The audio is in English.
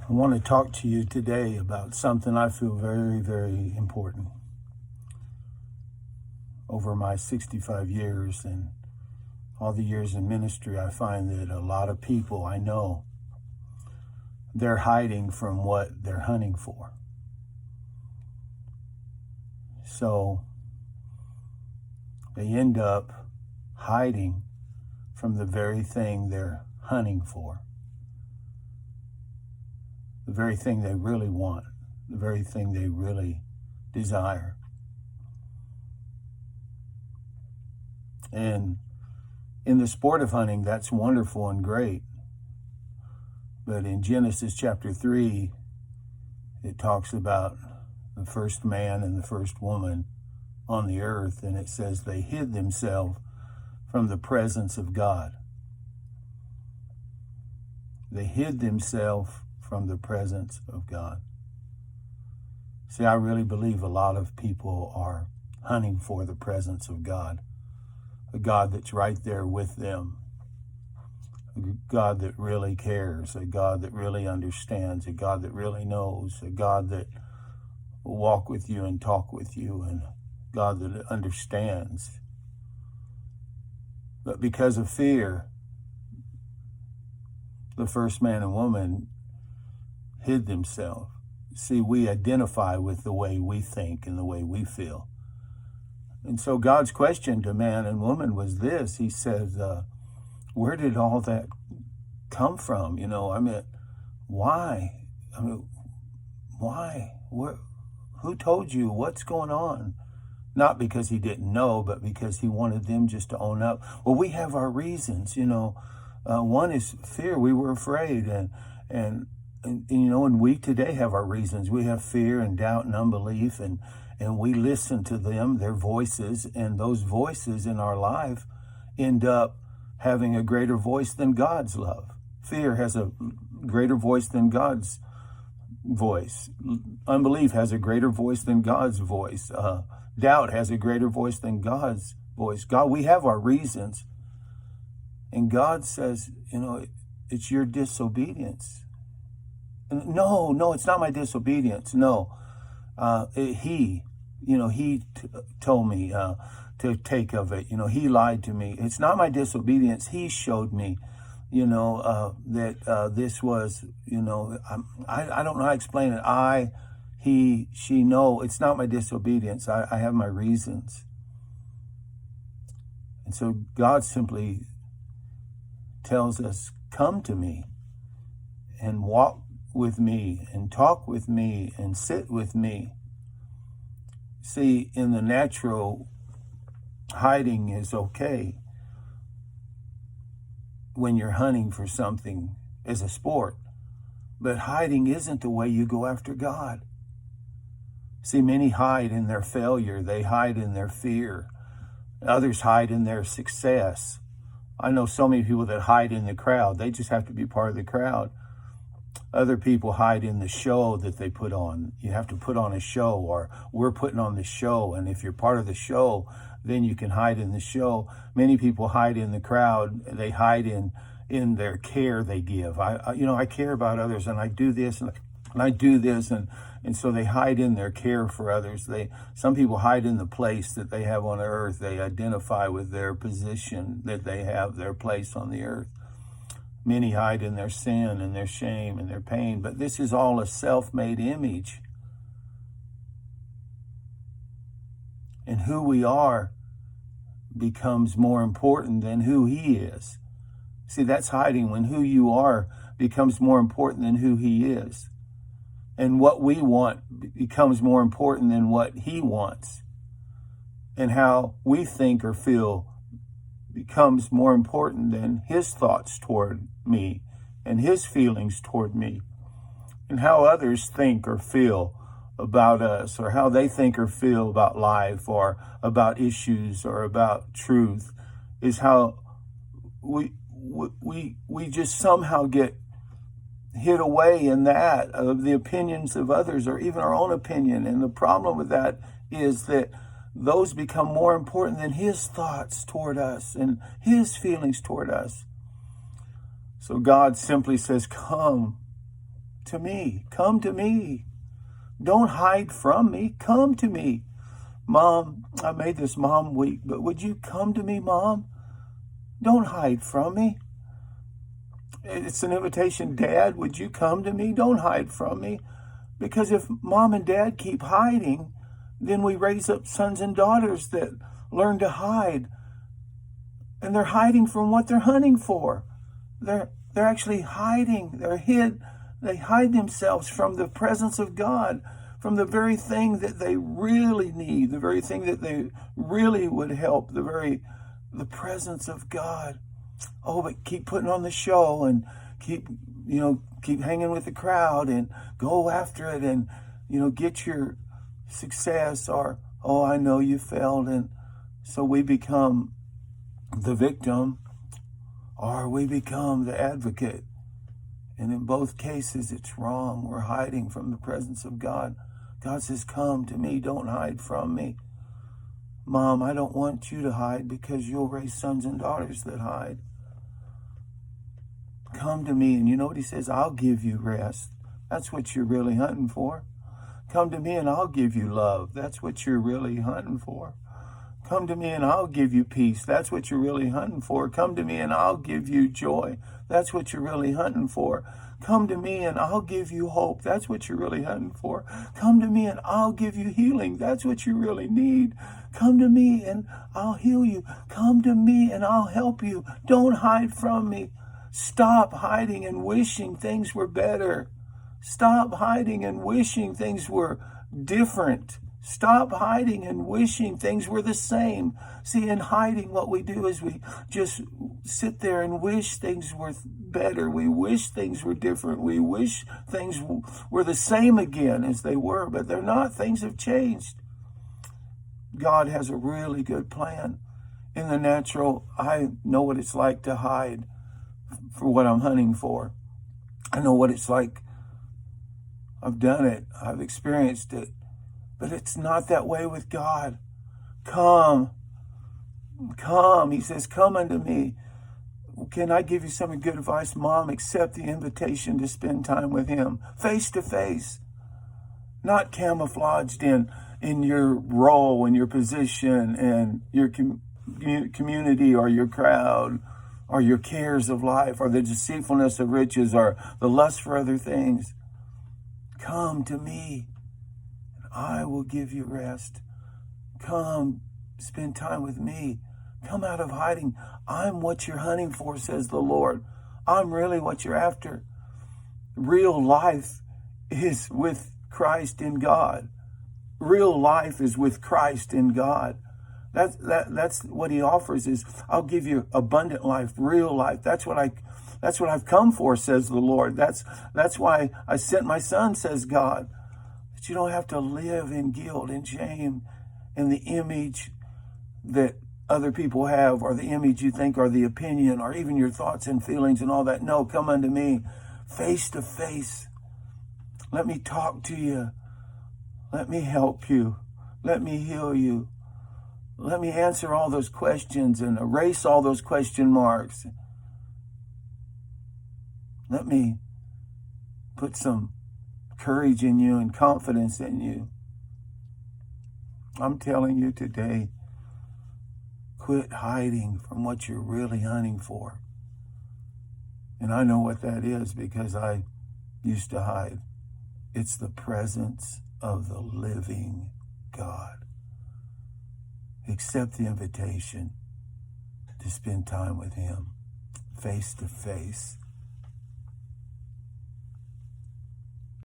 I want to talk to you today about something I feel very, very important. Over my 65 years and all the years in ministry, I find that a lot of people I know, they're hiding from what they're hunting for. So they end up hiding from the very thing they're hunting for. The very thing they really want, the very thing they really desire. And in the sport of hunting, that's wonderful and great. But in Genesis chapter 3, it talks about the first man and the first woman on the earth, and it says they hid themselves from the presence of God. They hid themselves from the presence of God. See, I really believe a lot of people are hunting for the presence of God, a God that's right there with them, a God that really cares, a God that really understands, a God that really knows, a God that will walk with you and talk with you, and God that understands. But because of fear, the first man and woman hid themselves. See, we identify with the way we think and the way we feel. And so God's question to man and woman was this. He says, where did all that come from? Why? Why? Who told you? What's going on? Not because he didn't know, but because he wanted them just to own up. Well, we have our reasons, one is fear. We were afraid. And we today have our reasons. We have fear and doubt and unbelief, and we listen to them, their voices, and those voices in our life end up having a greater voice than God's love. Fear has a greater voice than God's voice. Unbelief has a greater voice than God's voice. Doubt has a greater voice than God's voice. God, we have our reasons. And God says, it's your disobedience. No, it's not my disobedience. No, he told me to take of it. He lied to me. It's not my disobedience. He showed me, that this was, I don't know how to explain it. She, no, it's not my disobedience. I have my reasons. And so God simply tells us, come to me and walk with me and talk with me and sit with me. See, in the natural, hiding is okay when you're hunting for something as a sport. But hiding isn't the way you go after God. See, many hide in their failure. They hide in their fear. Others hide in their success. I know so many people that hide in the crowd. They just have to be part of the crowd. Other people hide in the show that they put on. You have to put on a show, or we're putting on the show. And if you're part of the show, then you can hide in the show. Many people hide in the crowd. They hide in their care they give. I care about others, and I do this, and I do this, and so they hide in their care for others. Some people hide in the place that they have on the earth. They identify with their position that they have, their place on the earth. Many hide in their sin and their shame and their pain, but this is all a self-made image. And who we are becomes more important than who he is. See, that's hiding, when who you are becomes more important than who he is. And what we want becomes more important than what he wants. And how we think or feel becomes more important than his thoughts toward me and his feelings toward me. And how others think or feel about us, or how they think or feel about life, or about issues, or about truth, is how we just somehow get hid away in that, of the opinions of others, or even our own opinion. And the problem with that is that those become more important than his thoughts toward us and his feelings toward us. So God simply says, come to me. Come to me. Don't hide from me. Come to me. Mom, I made this mom weep, but would you come to me, Mom? Don't hide from me. It's an invitation. Dad, would you come to me? Don't hide from me. Because if Mom and Dad keep hiding, then we raise up sons and daughters that learn to hide. And they're hiding from what they're hunting for. They're actually hiding. They're hid. They hide themselves from the presence of God, from the very thing that they really need, the very thing that they really would help, the presence of God. Oh, but keep putting on the show and keep hanging with the crowd and go after it and, get your success, or, oh, I know you failed. And so we become the victim, or we become the advocate. And in both cases, it's wrong. We're hiding from the presence of God. God says, come to me. Don't hide from me. Mom, I don't want you to hide because you'll raise sons and daughters that hide. Come to me. And you know what he says? I'll give you rest. That's what you're really hunting for. Come to me and I'll give you love. That's what you're really hunting for. Come to me and I'll give you peace. That's what you're really hunting for. Come to me and I'll give you joy. That's what you're really hunting for. Come to me and I'll give you hope. That's what you're really hunting for. Come to me and I'll give you healing. That's what you really need. Come to me and I'll heal you. Come to me and I'll help you. Don't hide from me. Stop hiding and wishing things were better. Stop hiding and wishing things were different. Stop hiding and wishing things were the same. See, in hiding, what we do is we just sit there and wish things were better. We wish things were different. We wish things were the same again as they were, but they're not. Things have changed. God has a really good plan. In the natural, I know what it's like to hide for what I'm hunting for. I know what it's like. I've done it. I've experienced it. But it's not that way with God. Come. He says, come unto me. Can I give you some good advice? Mom, accept the invitation to spend time with him face to face, not camouflaged in your role and your position and your community or your crowd or your cares of life or the deceitfulness of riches or the lust for other things. Come to me. I will give you rest. Come, spend time with me. Come out of hiding. I'm what you're hunting for, says the Lord. I'm really what you're after. Real life is with Christ in God. Real life is with Christ in God. That's what he offers is, I'll give you abundant life, real life. That's what I've come for, says the Lord. That's why I sent my son, says God. That you don't have to live in guilt and shame and the image that other people have or the image you think or the opinion or even your thoughts and feelings and all that. No, come unto me face to face. Let me talk to you. Let me help you. Let me heal you. Let me answer all those questions and erase all those question marks. Let me put some courage in you and confidence in you. I'm telling you today, quit hiding from what you're really hunting for. And I know what that is because I used to hide. It's the presence of the living God. Accept the invitation to spend time with him face to face.